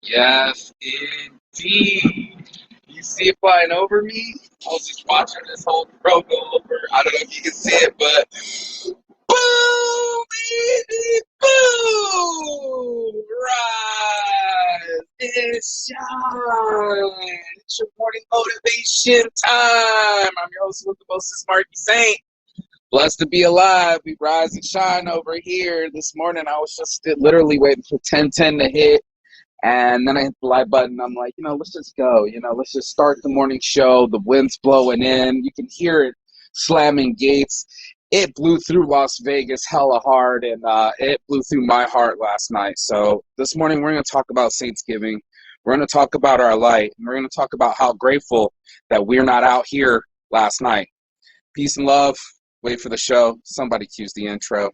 Yes, indeed. You see it flying over me? I was just watching this whole throw go over. I don't know if you can see it, but boom, baby, boom! Rise and shine. It's your morning motivation time. I'm your host with the most, Marky Saint. Blessed to be alive. We rise and shine over here. This morning, I was just literally waiting for 10:10 to hit. And then I hit the live button. I'm like, let's just go. Let's just start the morning show. The wind's blowing in. You can hear it slamming gates. It blew through Las Vegas hella hard, and it blew through my heart last night. So this morning, we're going to talk about Saintsgiving. We're going to talk about our light. And we're going to talk about how grateful that we're not out here last night. Peace and love. Wait for the show. Somebody cues the intro.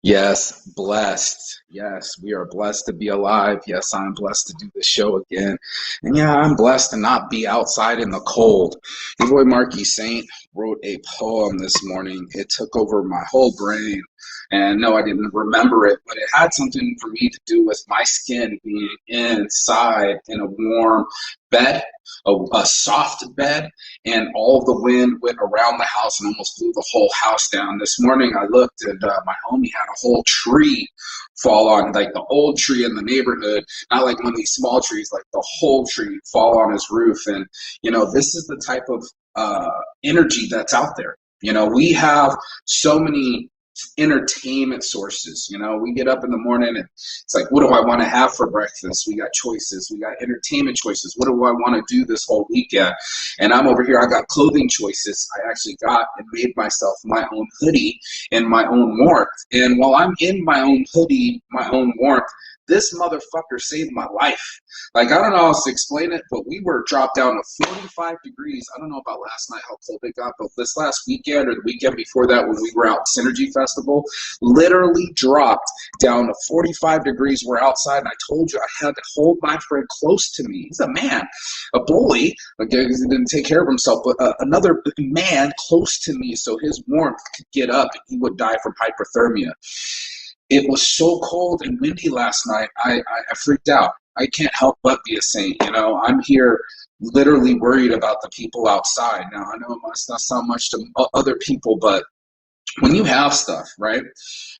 Yes, blessed. Yes, we are blessed to be alive. Yes, I'm blessed to do this show again. And yeah, I'm blessed to not be outside in the cold. Your boy Marky Saint wrote a poem this morning. It took over my whole brain. And no, I didn't remember it, but it had something for me to do with my skin being inside in a warm bed, a soft bed, and all the wind went around the house and almost blew the whole house down. This morning I looked and my homie had a whole tree fall on, like the old tree in the neighborhood, not like one of these small trees, like the whole tree fall on his roof. And, this is the type of energy that's out there. We have so many entertainment sources. We get up in the morning and it's like, what do I want to have for breakfast? We got choices. We got entertainment choices. What do I want to do this whole weekend? And I'm over here. I got clothing choices. I actually got and made myself my own hoodie in my own warmth. And while I'm in my own hoodie, my own warmth, this motherfucker saved my life. Like, I don't know how else to explain it, but we were dropped down to 45 degrees. I don't know about last night, how cold it got, but this last weekend or the weekend before that when we were out at Synergy Festival, literally dropped down to 45 degrees. We're outside, and I told you I had to hold my friend close to me. He's a man, a bully. Okay, he didn't take care of himself, but another man close to me so his warmth could get up and he would die from hypothermia. It was so cold and windy last night, I freaked out. I can't help but be a saint. I'm here literally worried about the people outside. Now, I know it must not sound much to other people, but when you have stuff, right?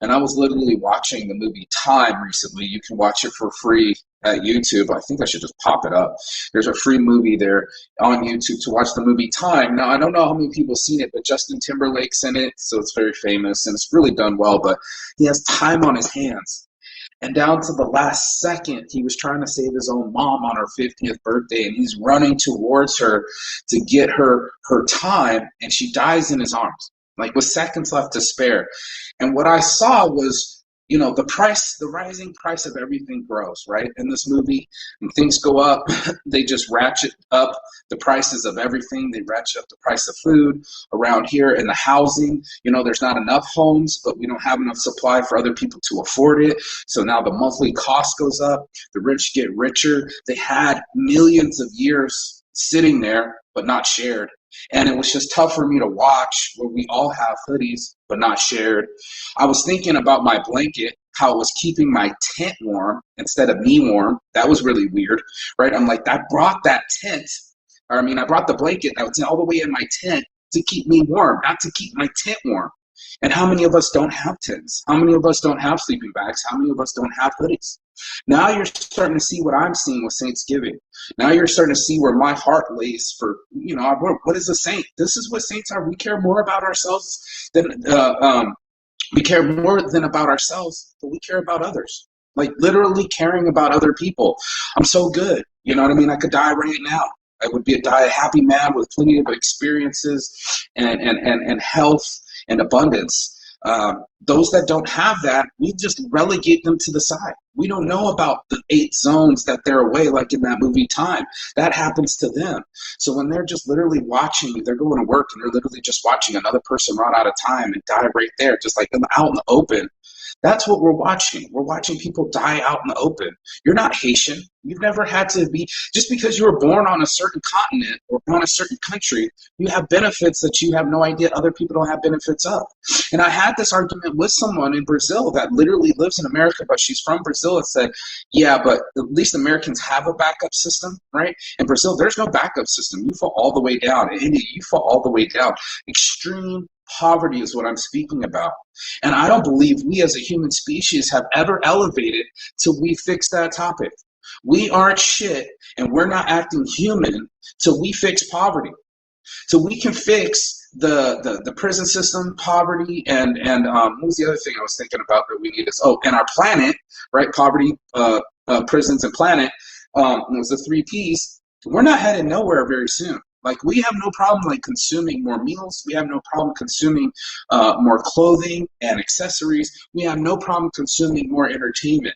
And I was literally watching the movie Time recently. You can watch it for free at YouTube. I think I should just pop it up. There's a free movie there on YouTube to watch the movie Time. Now, I don't know how many people have seen it, but Justin Timberlake's in it, so it's very famous, and it's really done well, but he has time on his hands. And down to the last second, he was trying to save his own mom on her 50th birthday, and he's running towards her to get her time, and she dies in his arms, like with seconds left to spare. And what I saw was, the rising price of everything grows, right? In this movie, when things go up, they just ratchet up the prices of everything. They ratchet up the price of food around here and the housing. There's not enough homes, but we don't have enough supply for other people to afford it. So now the monthly cost goes up. The rich get richer. They had millions of years sitting there, but not shared. And it was just tough for me to watch where we all have hoodies, but not shared. I was thinking about my blanket, how it was keeping my tent warm instead of me warm. That was really weird, right? I'm like, I brought that tent, I brought the blanket that was all the way in my tent to keep me warm, not to keep my tent warm. And how many of us don't have tents? How many of us don't have sleeping bags? How many of us don't have hoodies? Now you're starting to see what I'm seeing with Saintsgiving. Now you're starting to see where my heart lays for, what is a saint? This is what saints are. We care more about ourselves than, we care more than about ourselves, but we care about others. Like literally caring about other people. I'm so good. You know what I mean? I could die right now. I would die a happy man with plenty of experiences and health and abundance. Those that don't have that, we just relegate them to the side. We don't know about the 8 zones that they're away, like in that movie Time. That happens to them. So when they're just literally watching, they're going to work and they're literally just watching another person run out of time and die right there, just like out in the open. That's what we're watching. We're watching people die out in the open. You're not Haitian. You've never had to be, just because you were born on a certain continent or on a certain country, you have benefits that you have no idea other people don't have benefits of. And I had this argument with someone in Brazil that literally lives in America, but she's from Brazil, and said, yeah, but at least Americans have a backup system, right? In Brazil, there's no backup system. You fall all the way down. In India, you fall all the way down. Extreme poverty is what I'm speaking about. And I don't believe we as a human species have ever elevated till we fix that topic. We aren't shit, and we're not acting human till we fix poverty. So we can fix the prison system, poverty, and what was the other thing I was thinking about that we need is, and our planet, right? Poverty, prisons, and planet. It was the three P's. We're not headed nowhere very soon. Like, we have no problem like consuming more meals. We have no problem consuming more clothing and accessories. We have no problem consuming more entertainment.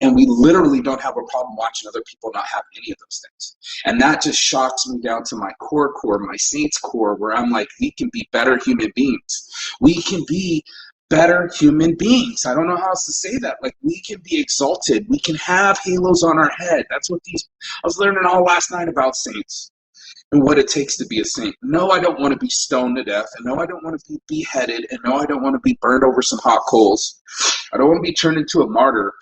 And we literally don't have a problem watching other people not have any of those things. And that just shocks me down to my core, my saints core, where I'm like, we can be better human beings. We can be better human beings. I don't know how else to say that. Like, we can be exalted. We can have halos on our head. That's what I was learning all last night about saints and what it takes to be a saint. No, I don't want to be stoned to death. And no, I don't want to be beheaded. And no, I don't want to be burned over some hot coals. I don't want to be turned into a martyr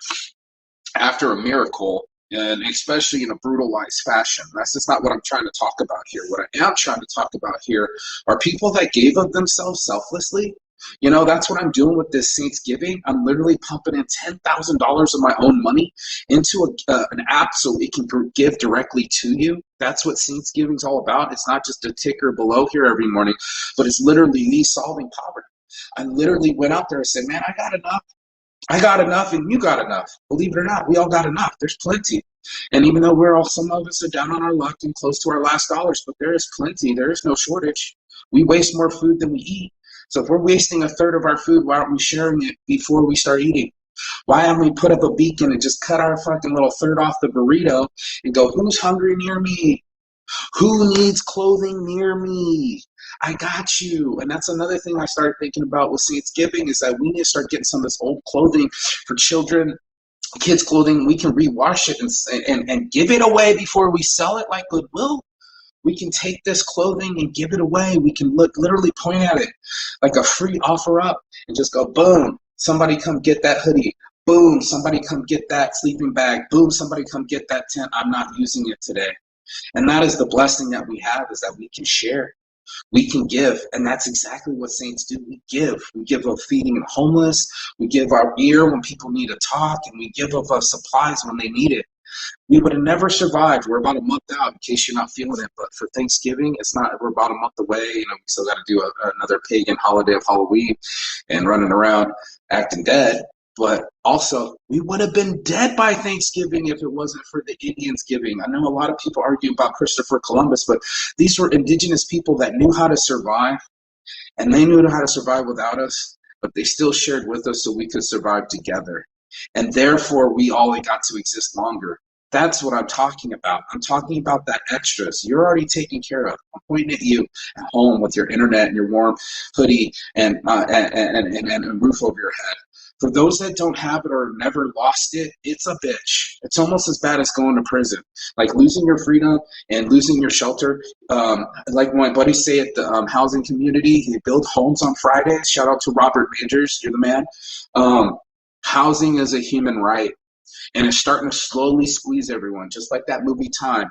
after a miracle, and especially in a brutalized fashion. That's just not what I'm trying to talk about here. What I am trying to talk about here are people that gave of themselves selflessly. You know, that's what I'm doing with this Saints Giving. I'm literally pumping in $10,000 of my own money into an app so it can give directly to you. That's what Saints Giving is all about. It's not just a ticker below here every morning, but it's literally me solving poverty. I literally went out there and said, man, I got enough and you got enough. Believe it or not, we all got enough. There's plenty. And even though some of us are down on our luck and close to our last dollars, but there is plenty. There is no shortage. We waste more food than we eat. So if we're wasting a third of our food, why aren't we sharing it before we start eating? Why haven't we put up a beacon and just cut our fucking little third off the burrito and go, who's hungry near me? Who needs clothing near me? I got you. And that's another thing I started thinking about with Saints Giving, is that we need to start getting some of this old clothing for children, kids' clothing. We can rewash it and give it away before we sell it like Goodwill. We can take this clothing and give it away. We can literally point at it like a free offer up and just go, boom, somebody come get that hoodie. Boom, somebody come get that sleeping bag. Boom, somebody come get that tent. I'm not using it today. And that is the blessing that we have, is that we can share. We can give, and that's exactly what saints do. We give. We give of feeding the homeless. We give our ear when people need to talk, and we give of supplies when they need it. We would have never survived. We're about a month out, in case you're not feeling it. But for Thanksgiving, it's not. We're about a month away. You know, we still got to do another pagan holiday of Halloween and running around acting dead. But also, we would have been dead by Thanksgiving if it wasn't for the Indians giving. I know a lot of people argue about Christopher Columbus, but these were indigenous people that knew how to survive, and they knew how to survive without us, but they still shared with us so we could survive together. And therefore, we all got to exist longer. That's what I'm talking about. I'm talking about that extras you're already taken care of. I'm pointing at you at home with your internet and your warm hoodie and a roof over your head. For those that don't have it or never lost it, it's a bitch. It's almost as bad as going to prison. Like losing your freedom and losing your shelter. Like my buddies say at the housing community, they build homes on Fridays. Shout out to Robert Majors. You're the man. Housing is a human right. And it's starting to slowly squeeze everyone, just like that movie Time.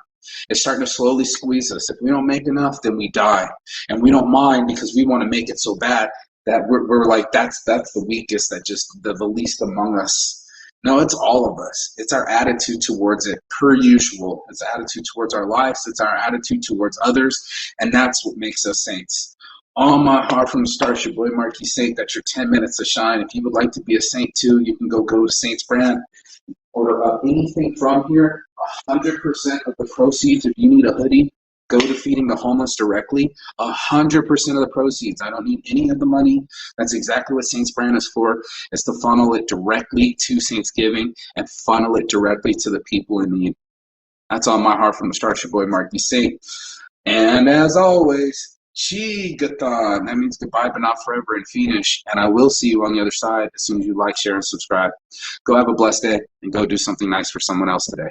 It's starting to slowly squeeze us. If we don't make enough, then we die. And we don't mind because we want to make it so bad that we're like, that's the weakest, that just the least among us. No, it's all of us. It's our attitude towards it, per usual. It's attitude towards our lives. It's our attitude towards others. And that's what makes us saints. All my heart from the start, your boy Marquis Saint. That's your 10 minutes to shine. If you would like to be a saint too, you can go to Saints Brand. Order anything from here. 100% of the proceeds, if you need a hoodie, go to feeding the homeless directly. 100% of the proceeds. I don't need any of the money. That's exactly what Saints Brand is for. It's to funnel it directly to Saints Giving and funnel it directly to the people in need. That's on my heart from the start, your boy Marquis Saint. And as always, Chigathon. That means goodbye, but not forever in Finnish. And I will see you on the other side as soon as you like, share, and subscribe. Go have a blessed day and go do something nice for someone else today.